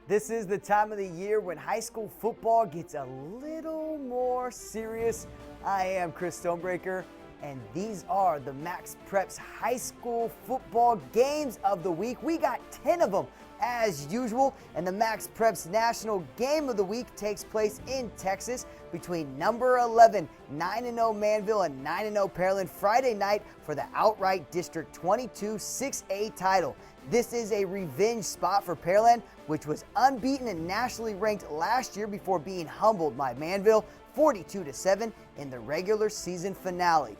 This is the time of the year when high school football gets a little more serious. I am Chris Stonebreaker, and these are the MaxPreps high school football games of the week. We got 10 of them as usual, and the MaxPreps National Game of the Week takes place in Texas between number 11, 9-0 Manvel and 9-0 Pearland Friday night for the outright District 22 6A title. This is a revenge spot for Pearland, which was unbeaten and nationally ranked last year before being humbled by Manvel 42-7 in the regular season finale.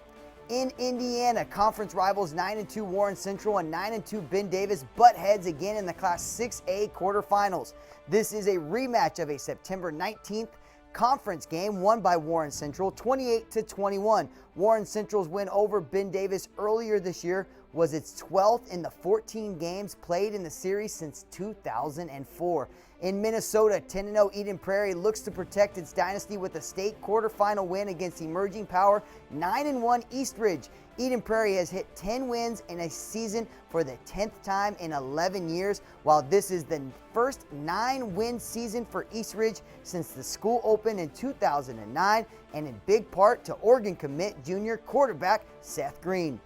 In Indiana, conference rivals 9-2 Warren Central and 9-2 Ben Davis butt heads again in the Class 6A quarterfinals. This is a rematch of a September 19th conference game won by Warren Central 28-21. Warren Central's win over Ben Davis earlier this year was its 12th in the 14 games played in the series since 2004. In Minnesota, 10-0 Eden Prairie looks to protect its dynasty with a state quarterfinal win against emerging power 9-1 Eastridge. Eden Prairie has hit 10 wins in a season for the 10th time in 11 years, while this is the first 9-win season for Eastridge since the school opened in 2009, and in big part to Oregon commit junior quarterback Seth Green.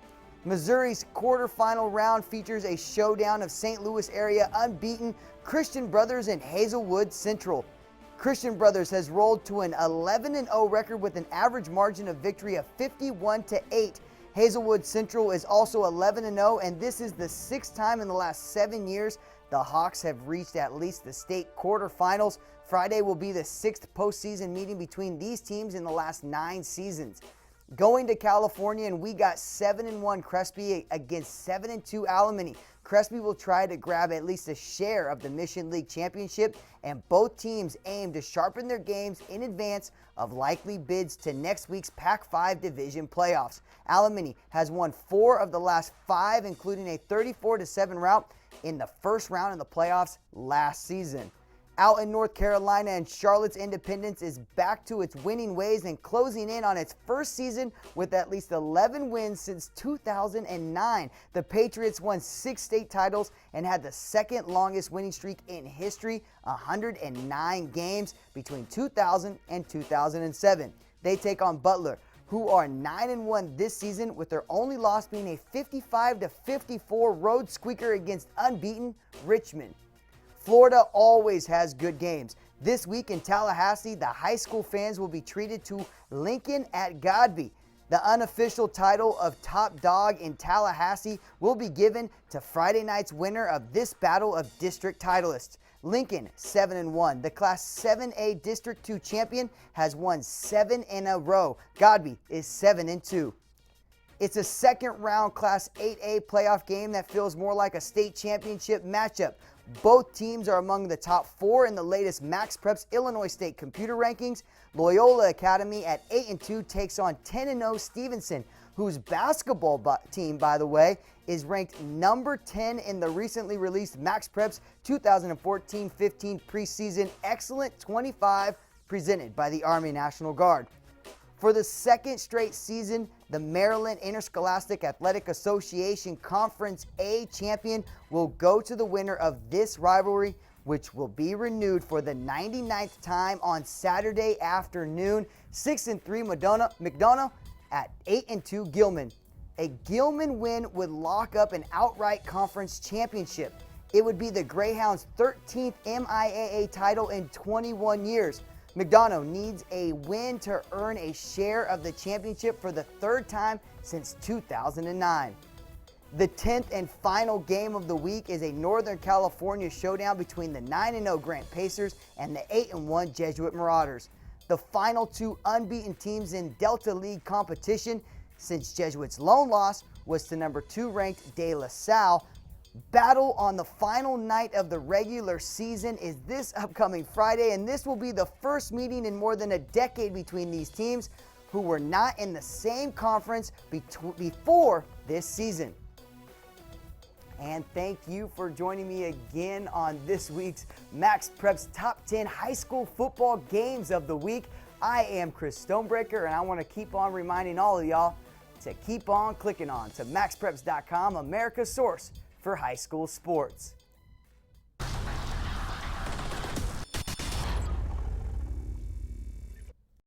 Missouri's quarterfinal round features a showdown of St. Louis area unbeaten Christian Brothers and Hazelwood Central. Christian Brothers has rolled to an 11-0 record with an average margin of victory of 51-8. Hazelwood Central is also 11-0, and this is the sixth time in the last 7 years the Hawks have reached at least the state quarterfinals. Friday will be the sixth postseason meeting between these teams in the last 9 seasons. Going to California, and we got 7-1 Crespi against 7-2 Alamany. Crespi will try to grab at least a share of the Mission League Championship, and both teams aim to sharpen their games in advance of likely bids to next week's Pac-5 Division playoffs. Alamany has won 4 of the last 5, including a 34-7 rout in the first round of the playoffs last season. Out in North Carolina, and Charlotte's Independence is back to its winning ways and closing in on its first season with at least 11 wins since 2009. The Patriots won 6 state titles and had the second longest winning streak in history, 109 games between 2000 and 2007. They take on Butler, who are 9-1 this season, with their only loss being a 55-54 road squeaker against unbeaten Richmond. Florida always has good games. This week in Tallahassee, the high school fans will be treated to Lincoln at Godby. The unofficial title of top dog in Tallahassee will be given to Friday night's winner of this battle of district titleists. Lincoln, 7-1. The Class 7A District 2 champion has won 7 in a row. Godby is 7-2. It's a second-round Class 8A playoff game that feels more like a state championship matchup. Both teams are among the top 4 in the latest MaxPreps Illinois State computer rankings. Loyola Academy at 8-2 takes on 10-0 Stevenson, whose basketball team, by the way, is ranked number 10 in the recently released MaxPreps 2014-15 preseason Excellent 25 presented by the Army National Guard. For the second straight season, the Maryland Interscholastic Athletic Association Conference A champion will go to the winner of this rivalry, which will be renewed for the 99th time on Saturday afternoon. 6-3 McDonogh at 8-2 Gilman. A Gilman win would lock up an outright conference championship. It would be the Greyhounds' 13th MIAA title in 21 years. McDonogh needs a win to earn a share of the championship for the 3rd time since 2009. The 10th and final game of the week is a Northern California showdown between the 9-0 Grant Pacers and the 8-1 Jesuit Marauders. The final 2 unbeaten teams in Delta League competition since Jesuit's lone loss was to number 2 ranked De La Salle. Battle on the final night of the regular season is this upcoming Friday, and this will be the first meeting in more than a decade between these teams, who were not in the same conference before this season. And thank you for joining me again on this week's MaxPreps Top 10 High School Football Games of the Week. I am Chris Stonebreaker, and I want to keep on reminding all of y'all to keep on clicking on to MaxPreps.com, America's source for high school sports.